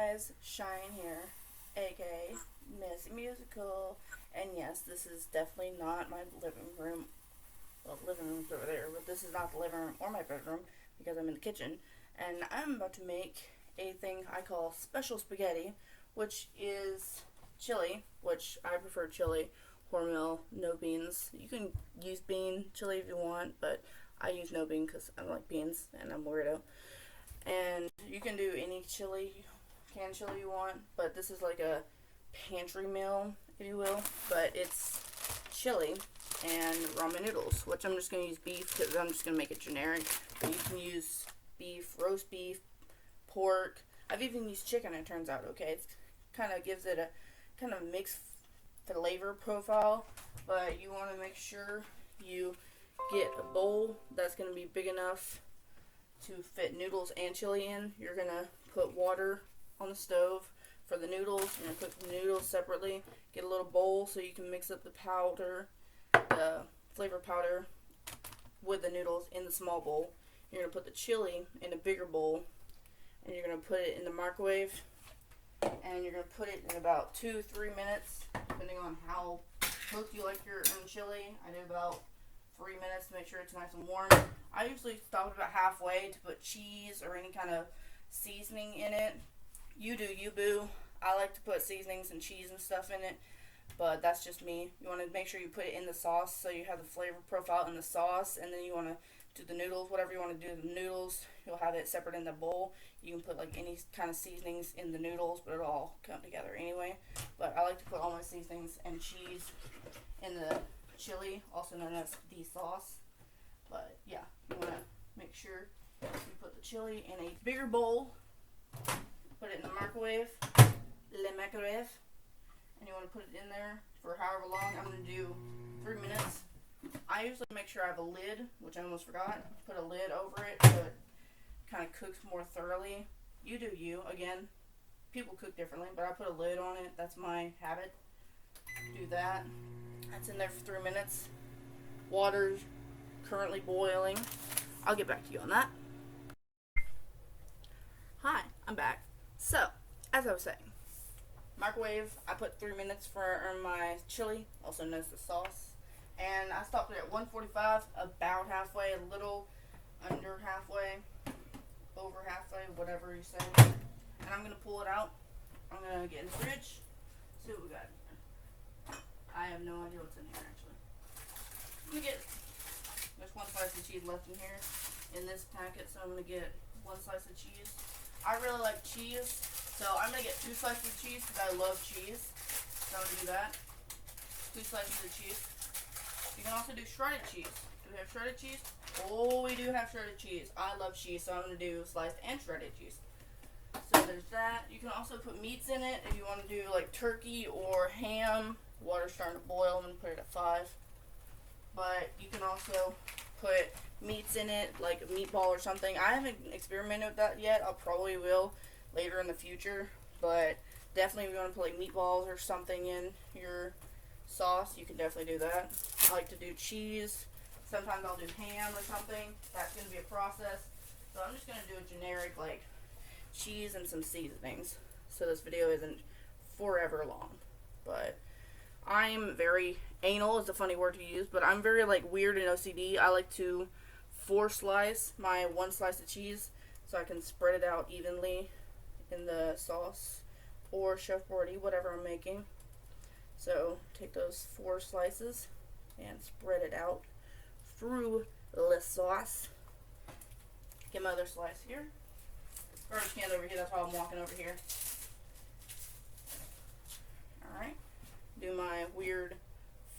guys, Shine here, aka Miss Musical, and yes, this is definitely not my living room. Well, the living room's over there, but this is not the living room or my bedroom because I'm in the kitchen, and I'm about to make a thing I call special spaghetti, which is chili, which I prefer chili, cornmeal, no beans. You can use bean chili if you want, but I use no bean because I don't like beans and I'm a weirdo. And you can do any chili, canned chili you want, but this is like a pantry meal, if you will. But it's chili and ramen noodles, which I'm just going to use beef because I'm just going to make it generic. But you can use beef, roast beef, pork. I've even used chicken, it turns out, okay? It kind of gives it a kind of mixed flavor profile, but you want to make sure you get a bowl that's going to be big enough to fit noodles and chili in. You're going to put water on the stove for the noodles. You're going to cook the noodles separately. Get a little bowl so you can mix up the powder, the flavor powder with the noodles in the small bowl. You're going to put the chili in a bigger bowl, and you're going to put it in the microwave, and you're going to put it in about 2-3 minutes, depending on how cooked you like your own chili. I do about 3 minutes to make sure it's nice and warm. I usually stop about halfway to put cheese or any kind of seasoning in it. You do you, boo. I like to put seasonings and cheese and stuff in it, but that's just me. You want to make sure you put it in the sauce so you have the flavor profile in the sauce, and then you want to do the noodles, whatever you want to do to the noodles. You'll have it separate in the bowl. You can put like any kind of seasonings in the noodles, but it'll all come together anyway. But I like to put all my seasonings and cheese in the chili, also known as the sauce. But yeah, you want to make sure you put the chili in a bigger bowl, put it in the microwave, and you want to put it in there for however long. I'm going to do 3 minutes. I usually make sure I have a lid, which I almost forgot. Put a lid over it so it kind of cooks more thoroughly. You do you. Again, people cook differently, but I put a lid on it. That's my habit. Do that. That's in there for 3 minutes. Water's currently boiling. I'll get back to you on that. Hi, I'm back. So, as I was saying, microwave, I put 3 minutes for my chili, also known as the sauce. And I stopped it at 145, about halfway, a little under halfway, over halfway, whatever you say. And I'm going to pull it out. I'm going to get in the fridge, see what we got in here. I have no idea what's in here, actually. Let me get, there's one slice of cheese left in here in this packet, so I'm going to get one slice of cheese. I really like cheese, so I'm going to get 2 slices of cheese because I love cheese. So I'm going to do that. 2 slices of cheese. You can also do shredded cheese. Do we have shredded cheese? Oh, we do have shredded cheese. I love cheese, so I'm going to do sliced and shredded cheese. So there's that. You can also put meats in it if you want to do like turkey or ham. Water's starting to boil. I'm going to put it at 5. But you can also put meats in it, like a meatball or something. I haven't experimented with that yet. I'll probably will later in the future. But definitely if you want to put like meatballs or something in your sauce, you can definitely do that. I like to do cheese. Sometimes I'll do ham or something. That's going to be a process. So I'm just going to do a generic like cheese and some seasonings. So this video isn't forever long. But I'm very anal is a funny word to use, but I'm very like weird and OCD. I like to 4-slice my 1 slice of cheese so I can spread it out evenly in the sauce or chef boyardee, whatever I'm making. So take those 4 slices and spread it out through the sauce. Get my other slice here. Garbage can's over here, that's why I'm walking over here. Alright. Do my weird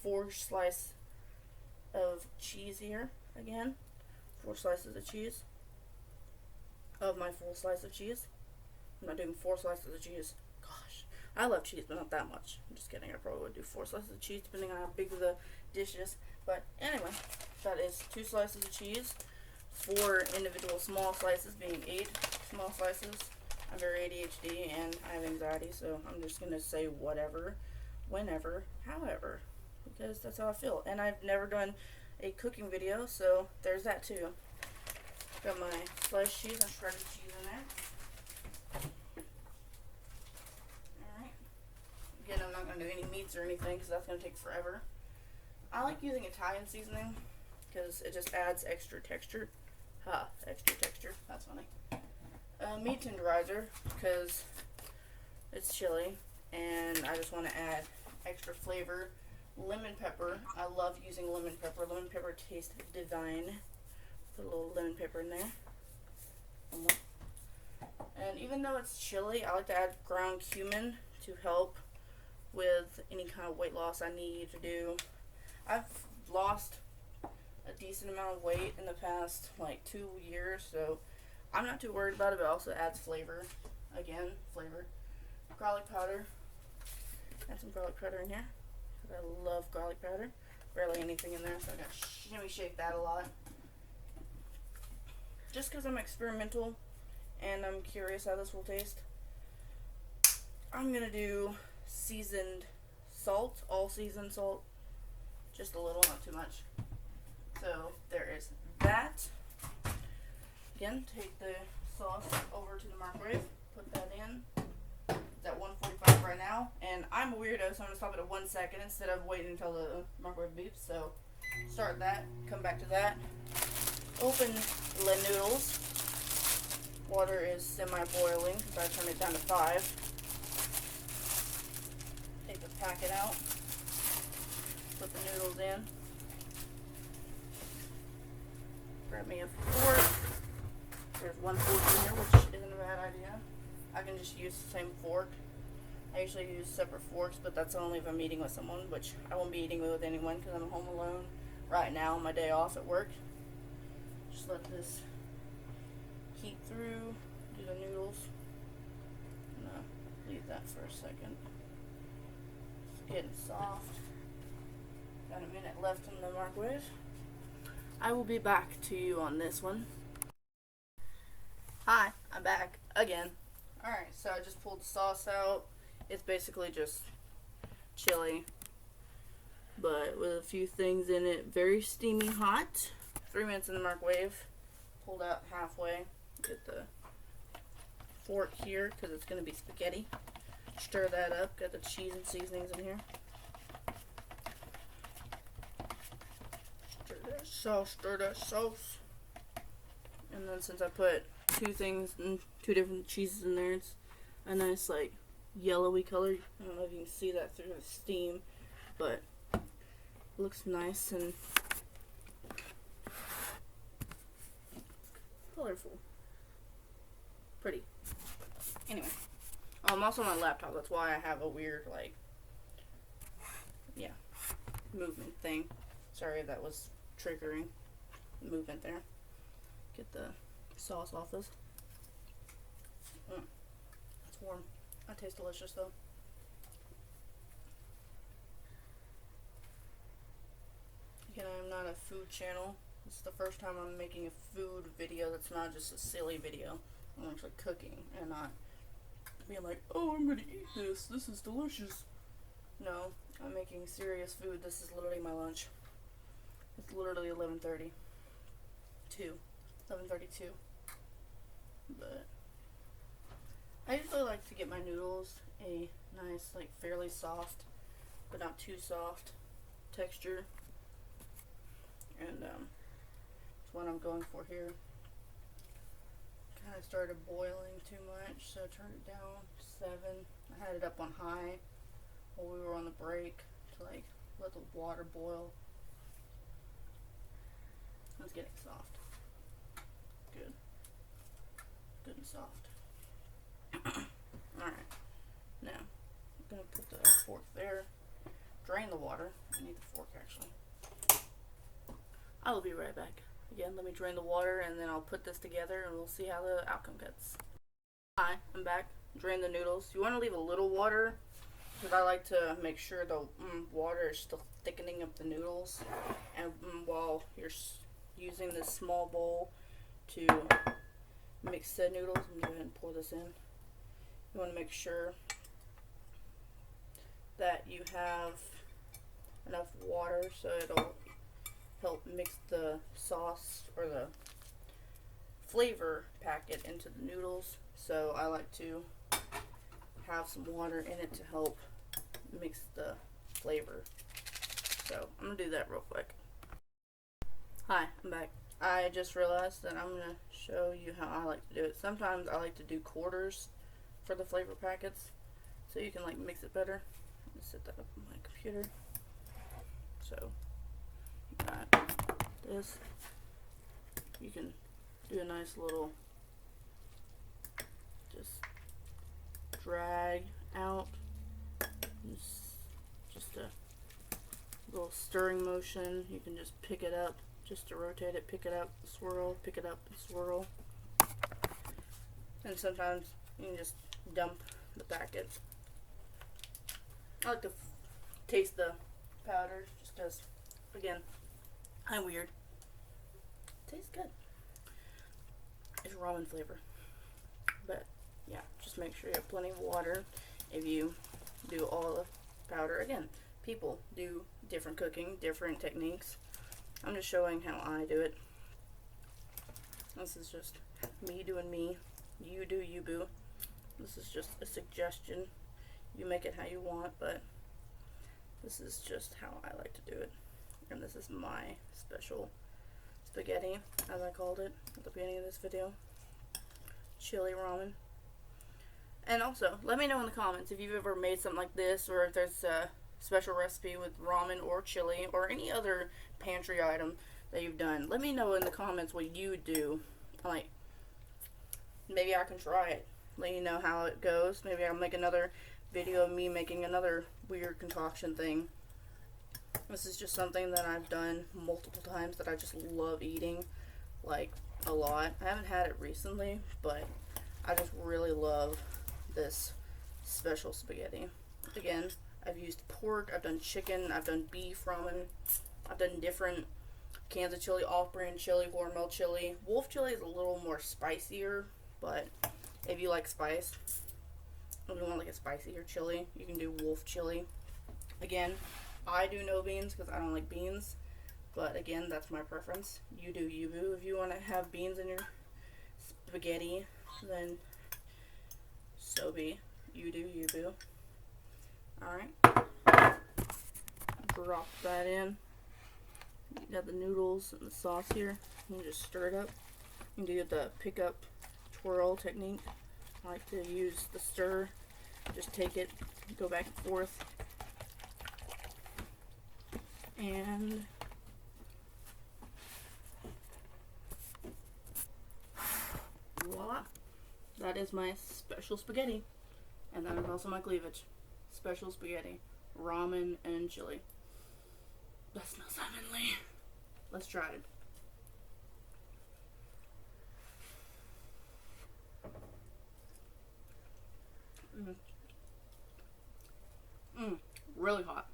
4 slice of cheese here again. 4 slices of cheese. Of my full slice of cheese. I'm not doing 4 slices of cheese. Gosh. I love cheese, but not that much. I'm just kidding. I probably would do 4 slices of cheese, depending on how big the dish is. But anyway, that is 2 slices of cheese. 4 individual small slices, being 8 small slices. I'm very ADHD and I have anxiety, so I'm just going to say whatever, whenever, however, because that's how I feel. And I've never done a cooking video, so there's that too. Got my sliced cheese and shredded cheese in there. meats or anything because that's going to take forever. I like using Italian seasoning because it just adds extra texture. Extra texture. That's funny. Meat tenderizer because it's chili and I just want to add extra flavor. Lemon pepper. I love using lemon pepper. Lemon pepper tastes divine. Put a little lemon pepper in there. One more. And even though it's chili, I like to add ground cumin to help with any kind of weight loss I need to do. I've lost a decent amount of weight in the past like 2 years, so I'm not too worried about it, but it also adds flavor. Again, flavor. Garlic powder. Add some garlic powder in here. I love garlic powder. Barely anything in there, so I gotta shimmy shake that a lot. Just because I'm experimental and I'm curious how this will taste. I'm gonna do seasoned salt, all seasoned salt. Just a little, not too much. So there is that. Again, take the sauce over to the microwave, put that in. It's at 145 right now, and I'm a weirdo, so I'm gonna stop it at 1 second instead of waiting until the microwave beeps. So start that, come back to that. Open the noodles. Water is semi-boiling because I turned it down to 5. Take the packet out. Put the noodles in. Grab me a fork. There's 1 fork in here, which isn't a bad idea. I can just use the same fork. I usually use separate forks, but that's only if I'm eating with someone, which I won't be eating with anyone because I'm home alone right now on my day off at work. Just let this heat through. Do the noodles. I'm gonna leave that for a second. It's getting soft. Got a minute left in the microwave. I will be back to you on this one. Hi, I'm back again. Alright, so I just pulled the sauce out. It's basically just chili, but with a few things in it. Very steamy hot. 3 minutes in the microwave. Pulled out halfway. Get the fork here because it's going to be spaghetti. Stir that up. Got the cheese and seasonings in here. Stir that sauce. And then since I put 2 things and 2 different cheeses in there, it's a nice like yellowy color. I don't know if you can see that through the steam, but it looks nice and colorful. Pretty. Anyway. I'm also on my laptop. That's why I have a weird like movement thing. Sorry if that was triggering movement there. Get the sauce off this. That's warm. That tastes delicious though. Again, I'm not a food channel. This is the first time I'm making a food video that's not just a silly video. I'm actually cooking and not being like, oh, I'm gonna eat this. This is delicious. No, I'm making serious food. This is literally my lunch. It's literally 11:32. But I usually like to get my noodles a nice, like fairly soft, but not too soft texture. And that's what I'm going for here. Kind of started boiling too much, so I turned it down to 7. I had it up on high while we were on the break to like let the water boil. It's getting soft. Good. Good and soft. Alright. Now, I'm going to put the fork there. Drain the water. I need the fork actually. I will be right back. Again, let me drain the water and then I'll put this together and we'll see how the outcome gets. Hi, I'm back. Drain the noodles. You want to leave a little water because I like to make sure the water is still thickening up the noodles. And while you're using this small bowl to mix the noodles, I'm going to go ahead and pour this in. You want to make sure that you have enough water so it'll help mix the sauce or the flavor packet into the noodles. So I like to have some water in it to help mix the flavor. So I'm gonna do that real quick. Hi, I'm back. I just realized that I'm gonna show you how I like to do it. Sometimes I like to do quarters for the flavor packets, so you can like mix it better. Let me set that up on my computer. So you got this. You can do a nice little just drag out, just a little stirring motion. You can just pick it up, just to rotate it, pick it up, swirl, pick it up, and swirl. And sometimes you can just dump the packet. I like to taste the powder just because, again, I'm weird. Tastes good. It's ramen flavor. But yeah, just make sure you have plenty of water if you do all the powder. Again, people do different cooking, different techniques. I'm just showing how I do it. This is just me doing me. You do you, boo. This is just a suggestion. You make it how you want, but this is just how I like to do it. And this is my special spaghetti, as I called it at the beginning of this video. Chili ramen. And also, let me know in the comments if you've ever made something like this, or if there's a special recipe with ramen or chili or any other pantry item that you've done. Let me know in the comments what you do. Like, maybe I can try it. Let you know how it goes. Maybe I'll make another video of me making another weird concoction thing. This is just something that I've done multiple times that I just love eating, like, a lot. I haven't had it recently, but I just really love this special spaghetti. Again, I've used pork, I've done chicken, I've done beef ramen, I've done different cans of chili, off-brand chili, Hormel chili. Wolf chili is a little more spicier, but if you like spice, if you want like a spicier chili, you can do wolf chili. Again, I do no beans because I don't like beans, but again, that's my preference. You do you, boo. If you want to have beans in your spaghetti, then so be. You do you, boo. Alright. Drop that in. You got the noodles and the sauce here. You can just stir it up. You can do the pick up twirl technique. I like to use the stir. Just take it, go back and forth. And voila. That is my special spaghetti. And that is also my cleavage. Special spaghetti, ramen, and chili. That smells heavenly. Let's try it. Really hot,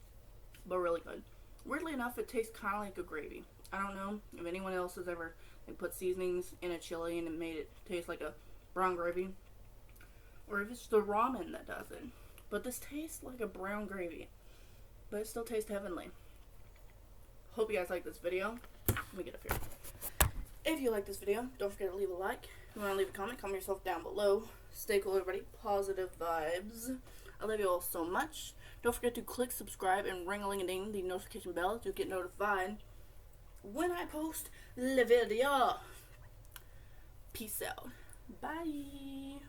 but really good. Weirdly enough, it tastes kind of like a gravy. I don't know if anyone else has ever put seasonings in a chili and it made it taste like a brown gravy, or if it's the ramen that does it. But this tastes like a brown gravy, but it still tastes heavenly. Hope you guys like this video. Let me get up here. If you like this video, don't forget to leave a like. If you want to leave a comment, comment yourself down below. Stay cool, everybody. Positive vibes. I love you all so much. Don't forget to click subscribe and ring-a-ling-a-ding the notification bell to get notified when I post the video. Peace out. Bye.